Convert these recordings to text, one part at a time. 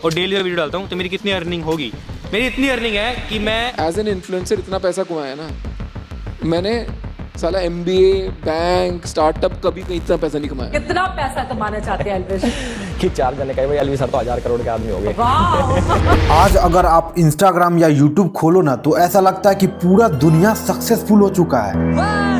और डेली का वीडियो डालता हूँ तो मेरी कितनी अर्निंग होगी? मेरी इतनी अर्निंग है कि मैं एज एन इन्फ्लुएंसर इतना पैसा कमाया ना, मैंने साला MBA, बैंक, स्टार्टअप कभी कहीं इतना पैसा नहीं कमाया। कितना पैसा कमाना चाहते हैं अलविश? कि 4 जने कहे भाई अलवी सर तो 1000 करोड़ के आदमी हो गए। वाह! आज अगर आप इंस्टाग्राम या यूट्यूब खोलो ना तो ऐसा लगता है कि पूरा दुनिया सक्सेसफुल हो चुका है।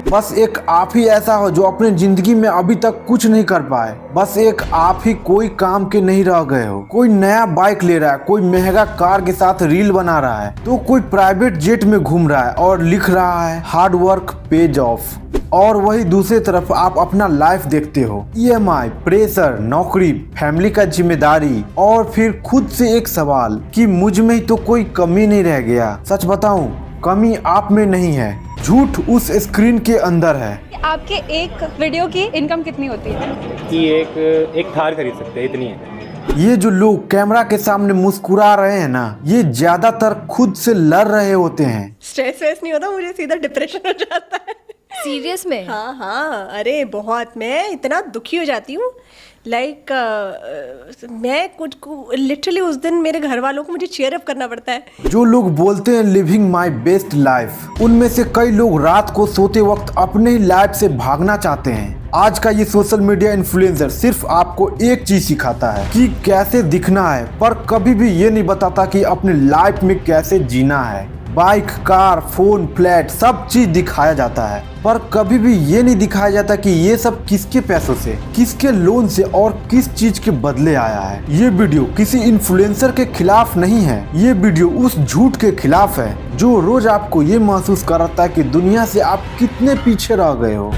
बस एक आप ही ऐसा हो जो अपने जिंदगी में अभी तक कुछ नहीं कर पाए। बस एक आप ही कोई काम के नहीं रह गए हो। कोई नया बाइक ले रहा है, कोई महंगा कार के साथ रील बना रहा है, तो कोई प्राइवेट जेट में घूम रहा है और लिख रहा है हार्ड वर्क पेज ऑफ। और वही दूसरी तरफ आप अपना लाइफ देखते हो, EMI, प्रेशर, नौकरी, फैमिली का जिम्मेदारी और फिर खुद से एक सवाल कि मुझ में तो कोई कमी नहीं रह गया। सच बताऊं, कमी आप में नहीं है, झूठ उस स्क्रीन के अंदर है। आपके एक वीडियो की इनकम कितनी होती है? कि एक थार खरीद सकते हैं, इतनी है। ये जो लोग कैमरा के सामने मुस्कुरा रहे हैं ना, ये ज्यादातर खुद से लड़ रहे होते हैं। स्ट्रेस वेस नहीं होता, मुझे सीधा डिप्रेशन हो जाता है। सीरियस में? हाँ हाँ, अरे बहुत, मैं इतना दुखी हो जाती हूँ। लाइक मैं कुछ लिटरली उस दिन मेरे घर वालों को मुझे चीयर अप करना पड़ता है। जो लोग बोलते हैं लिविंग माई बेस्ट लाइफ, उनमें से कई लोग रात को सोते वक्त अपने ही लाइफ से भागना चाहते हैं। आज का ये सोशल मीडिया इन्फ्लुएंसर सिर्फ आपको एक चीज सिखाता है कि कैसे दिखना है, पर कभी भी ये नहीं बताता कि अपने लाइफ में कैसे जीना है। बाइक, कार, फोन, फ्लैट सब चीज दिखाया जाता है, पर कभी भी ये नहीं दिखाया जाता कि ये सब किसके पैसों से, किसके लोन से और किस चीज के बदले आया है। ये वीडियो किसी इन्फ्लुएंसर के खिलाफ नहीं है, ये वीडियो उस झूठ के खिलाफ है जो रोज आपको ये महसूस कराता है कि दुनिया से आप कितने पीछे रह गए हो।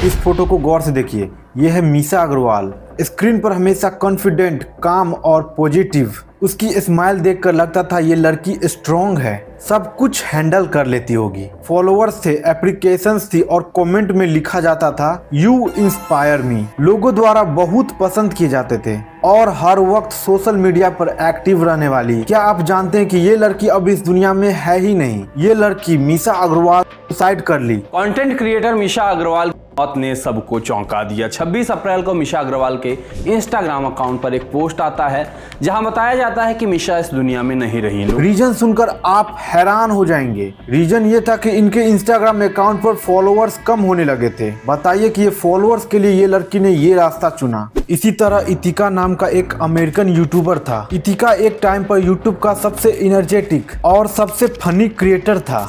इस फोटो को गौर से देखिए, ये है मीसा अग्रवाल। स्क्रीन पर हमेशा कॉन्फिडेंट, काम और पॉजिटिव। उसकी स्माइल देखकर लगता था ये लड़की स्ट्रॉन्ग है, सब कुछ हैंडल कर लेती होगी। फॉलोअर्स थे, एप्लीकेशंस थी और कमेंट में लिखा जाता था यू इंस्पायर मी। लोगों द्वारा बहुत पसंद किए जाते थे और हर वक्त सोशल मीडिया पर एक्टिव रहने वाली। क्या आप जानते हैं कि ये लड़की अब इस दुनिया में है ही नहीं? ये लड़की मीसा अग्रवाल सुसाइड कर ली। कंटेंट क्रिएटर मीसा अग्रवाल मौत ने सबको चौंका दिया। 26 अप्रैल को मीसा अग्रवाल के इंस्टाग्राम अकाउंट पर एक पोस्ट आता है जहां बताया जाता है कि मीसा इस दुनिया में नहीं रही। रीजन सुनकर आप हैरान हो जाएंगे। रीजन ये था कि इनके इंस्टाग्राम अकाउंट पर फॉलोअर्स कम होने लगे थे। बताइए कि ये फॉलोअर्स के लिए ये लड़की ने ये रास्ता चुना। इसी तरह इतिका नाम का एक अमेरिकन यूट्यूबर था। इतिका एक टाइम पर यूट्यूब का सबसे इनर्जेटिक और सबसे फनी क्रिएटर था।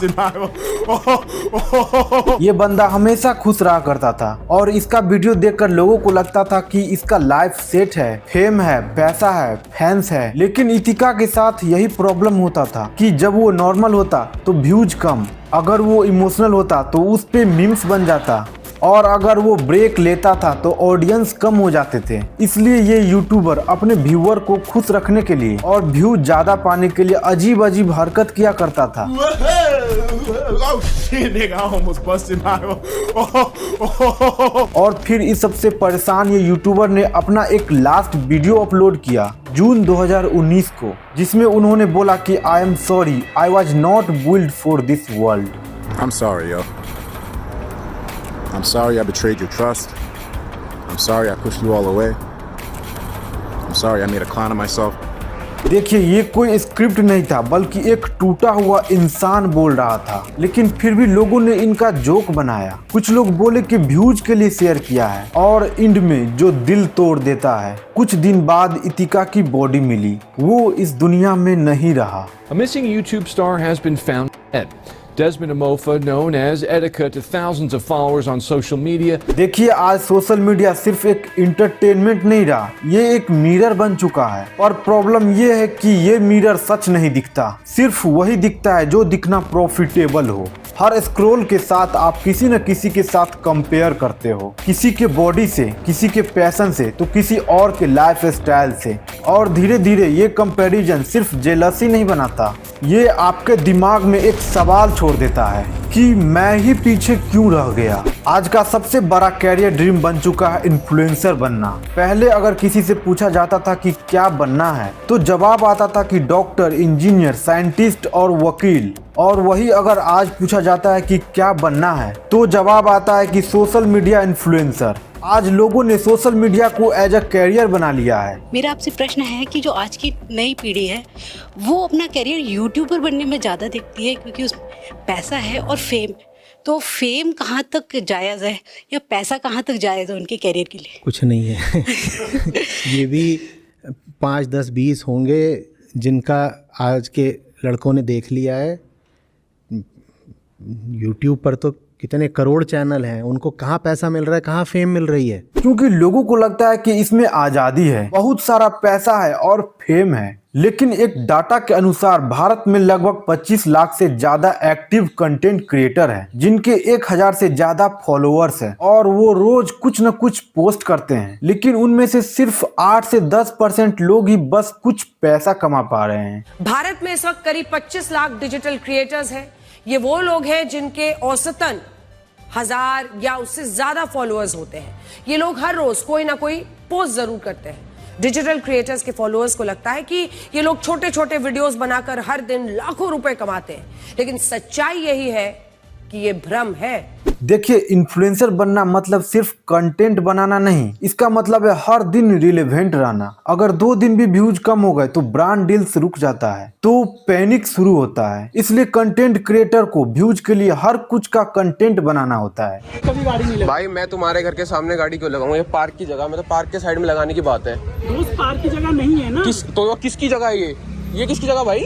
ये बंदा हमेशा खुश रहा करता था और इसका वीडियो देखकर लोगों को लगता था कि इसका लाइफ सेट है, फेम है, पैसा है, फैंस है। लेकिन इतिका के साथ यही प्रॉब्लम होता था कि जब वो नॉर्मल होता तो व्यूज कम, अगर वो इमोशनल होता तो उस पे मीम्स बन जाता और अगर वो ब्रेक लेता था तो ऑडियंस कम हो जाते थे। इसलिए ये यूट्यूबर अपने व्यूअर को खुश रखने के लिए और व्यू ज्यादा पाने के लिए अजीब अजीब हरकत किया करता था। और फिर इस सबसे परेशान ये यूट्यूबर ने अपना एक लास्ट वीडियो अपलोड किया जून 2019 को, जिसमें उन्होंने बोला कि I am sorry, I was not build for this world. I'm sorry, yo. I'm sorry I betrayed your trust. I'm sorry I pushed you all away. I'm sorry I made a clown of myself. देखिए, ये कोई script नहीं था बल्कि एक टूटा हुआ इंसान बोल रहा था, लेकिन फिर भी लोगों ने इनका जोक बनाया। कुछ लोग बोले कि व्यूज के लिए शेयर किया है और एंड में जो दिल तोड़ देता है। कुछ दिन बाद इतिका की बॉडी मिली, वो इस दुनिया में नहीं रहा। A missing YouTube star has been found dead. Desmond Amofa, known as Etika to thousands of followers on social media. देखिए, आज सोशल मीडिया सिर्फ एक इंटरटेनमेंट नहीं रहा, ये एक मिरर बन चुका है। और प्रॉब्लम ये है कि ये मिरर सच नहीं दिखता, सिर्फ वही दिखता है जो दिखना प्रॉफिटेबल हो। हर स्क्रॉल के साथ आप किसी न किसी के साथ कंपेयर करते हो, किसी के बॉडी से, किसी के पैशन से, तो किसी और के लाइफ स्टाइल से। और धीरे धीरे ये कंपैरिजन सिर्फ जेलसी नहीं बनाता, ये आपके दिमाग में एक सवाल छोड़ देता है कि मैं ही पीछे क्यों रह गया। आज का सबसे बड़ा कैरियर ड्रीम बन चुका है इन्फ्लुएंसर बनना। पहले अगर किसी से पूछा जाता था कि क्या बनना है तो जवाब आता था कि डॉक्टर, इंजीनियर, साइंटिस्ट और वकील। और वही अगर आज पूछा जाता है कि क्या बनना है तो जवाब आता है कि सोशल मीडिया इन्फ्लुएंसर। आज लोगों ने सोशल मीडिया को एज अ कैरियर बना लिया है। मेरा आपसे प्रश्न है कि जो आज की नई पीढ़ी है वो अपना कैरियर यूट्यूबर बनने में ज़्यादा देखती है क्योंकि उस पैसा है और फेम। तो फेम कहाँ तक जायज़ है या पैसा कहाँ तक जायज़ है उनके कैरियर के लिए? कुछ नहीं है। ये भी 5, 10, 20 होंगे जिनका आज के लड़कों ने देख लिया है। यूट्यूब पर तो कितने करोड़ चैनल हैं, उनको कहाँ पैसा मिल रहा है, कहाँ फेम मिल रही है? क्योंकि लोगों को लगता है कि इसमें आज़ादी है, बहुत सारा पैसा है और फेम है। लेकिन एक डाटा के अनुसार भारत में लगभग 25 लाख से ज्यादा एक्टिव कंटेंट क्रिएटर हैं, जिनके 1000 से ज्यादा फॉलोअर्स हैं और वो रोज कुछ न कुछ पोस्ट करते हैं। लेकिन उनमें से सिर्फ 8 से 10% लोग ही बस कुछ पैसा कमा पा रहे हैं। भारत में इस वक्त करीब 25 लाख डिजिटल क्रिएटर्स हैं। ये वो लोग हैं जिनके औसतन 1000 या उससे ज्यादा फॉलोअर्स होते हैं। ये लोग हर रोज कोई ना कोई पोस्ट जरूर करते हैं। डिजिटल क्रिएटर्स के फॉलोअर्स को लगता है कि ये लोग छोटे छोटे वीडियोस बनाकर हर दिन लाखों रुपए कमाते हैं, लेकिन सच्चाई यही है कि ये भ्रम है। देखिए, इन्फ्लुएंसर बनना मतलब सिर्फ कंटेंट बनाना नहीं, इसका मतलब है हर दिन रिलेवेंट रहना। अगर 2 दिन भी व्यूज कम हो गए तो ब्रांड डील्स रुक जाता है, तो पैनिक शुरू होता है। इसलिए कंटेंट क्रिएटर को व्यूज के लिए हर कुछ का कंटेंट बनाना होता है। भाई मैं तुम्हारे घर के सामने गाड़ी क्यों लगाऊंगा? ये पार्क की जगह, मैं तो पार्क के साइड में लगाने की बात है। दोस्त पार्क की जगह नहीं है ना? किसकी जगह है ये किसकी जगह भाई?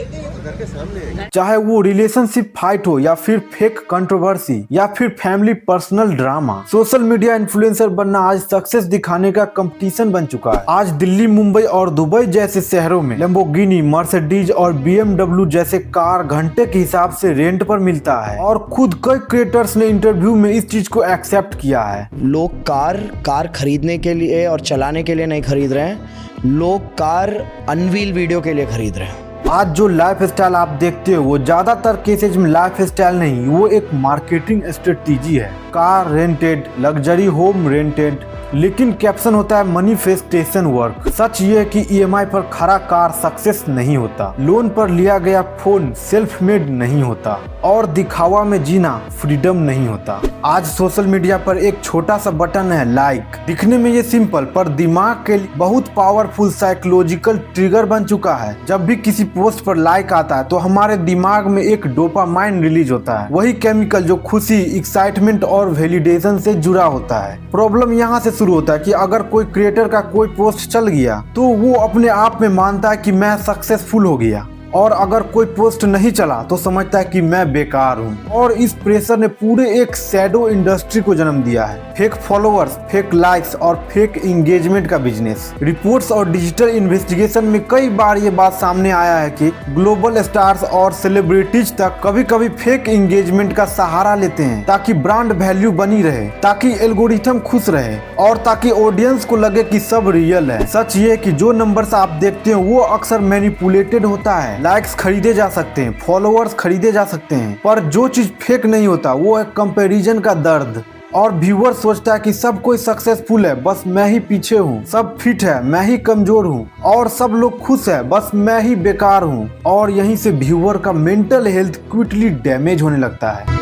चाहे वो रिलेशनशिप फाइट हो या फिर फेक कंट्रोवर्सी या फिर family personal drama, social media influencer बनना आज सक्सेस दिखाने का कंपटीशन बन चुका है। आज दिल्ली, मुंबई और दुबई जैसे शहरों में लैम्बोर्गिनी, मर्सिडीज और BMW जैसे कार घंटे के हिसाब से रेंट पर मिलता है और खुद कई क्रिएटर्स ने इंटरव्यू में इस चीज को एक्सेप्ट किया है। लोग कार खरीदने के लिए और चलाने के लिए नहीं खरीद रहे हैं, लोग कार अनवील वीडियो के लिए खरीद रहे हैं। आज जो लाइफ स्टाइल आप देखते हो वो ज्यादातर केसेज में लाइफ स्टाइल नहीं, वो एक मार्केटिंग स्ट्रेटेजी है। Car rented, luxury home rented, लेकिन कैप्शन होता है मैनिफेस्टेशन वर्क। सच ये है कि EMI पर खरा कार सक्सेस नहीं होता, लोन पर लिया गया फोन सेल्फ मेड नहीं होता और दिखावा में जीना फ्रीडम नहीं होता। आज सोशल मीडिया पर एक छोटा सा बटन है लाइक। दिखने में ये सिंपल पर दिमाग के लिए बहुत पावरफुल साइकोलॉजिकल ट्रिगर बन चुका है। जब भी किसी पोस्ट पर लाइक आता है तो हमारे दिमाग में एक डोपामाइन रिलीज होता है, वही केमिकल जो खुशी, एक्साइटमेंट और वैलिडेशन से जुड़ा होता है। प्रॉब्लम यहाँ से शुरू होता है कि अगर कोई क्रिएटर का कोई पोस्ट चल गया तो वो अपने आप में मानता है कि मैं सक्सेसफुल हो गया, और अगर कोई पोस्ट नहीं चला तो समझता है कि मैं बेकार हूँ। और इस प्रेशर ने पूरे एक शैडो इंडस्ट्री को जन्म दिया है। फेक फॉलोअर्स, फेक लाइक्स और फेक एंगेजमेंट का बिजनेस। रिपोर्ट्स और डिजिटल इन्वेस्टिगेशन में कई बार ये बात सामने आया है कि ग्लोबल स्टार्स और सेलिब्रिटीज तक कभी कभी फेक एंगेजमेंट का सहारा लेते हैं ताकि ब्रांड वैल्यू बनी रहे, ताकि एल्गोरिथम खुश रहे और ताकि ऑडियंस को लगे कि सब रियल है। सच ये है कि जो नंबर्स आप देखते हैं वो अक्सर मैनिपुलेटेड होता है। लाइक्स खरीदे जा सकते हैं, फॉलोअर्स खरीदे जा सकते हैं, पर जो चीज फेक नहीं होता वो है कंपैरिजन का दर्द। और व्यूअर सोचता है कि सब कोई सक्सेसफुल है, बस मैं ही पीछे हूँ, सब फिट है, मैं ही कमजोर हूँ, और सब लोग खुश है, बस मैं ही बेकार हूँ। और यहीं से व्यूअर का मेंटल हेल्थ क्विकली डैमेज होने लगता है।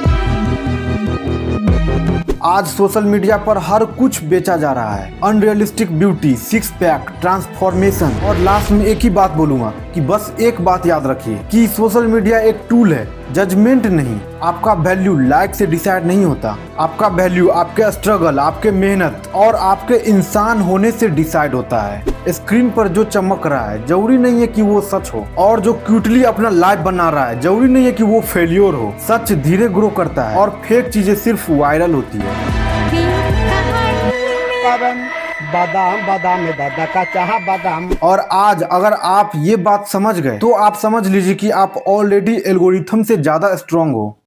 आज सोशल मीडिया पर हर कुछ बेचा जा रहा है, अनरियलिस्टिक ब्यूटी, 6 पैक, ट्रांसफॉर्मेशन। और लास्ट में एक ही बात बोलूंगा कि बस एक बात याद रखिए कि सोशल मीडिया एक टूल है, जजमेंट नहीं। आपका वैल्यू लाइक से डिसाइड नहीं होता, आपका वैल्यू आपके स्ट्रगल, आपके मेहनत और आपके इंसान होने से डिसाइड होता है। स्क्रीन पर जो चमक रहा है जरूरी नहीं है कि वो सच हो, और जो क्यूटली अपना लाइफ बना रहा है जरूरी नहीं है कि वो फेलियर हो। सच धीरे ग्रो करता है और फेक चीजें सिर्फ वायरल होती है। बादाम बादाम में दादा का चाहा बादाम। और आज अगर आप ये बात समझ गए तो आप समझ लीजिए कि आप ऑलरेडी एल्गोरिथम से ज्यादा स्ट्रांग हो।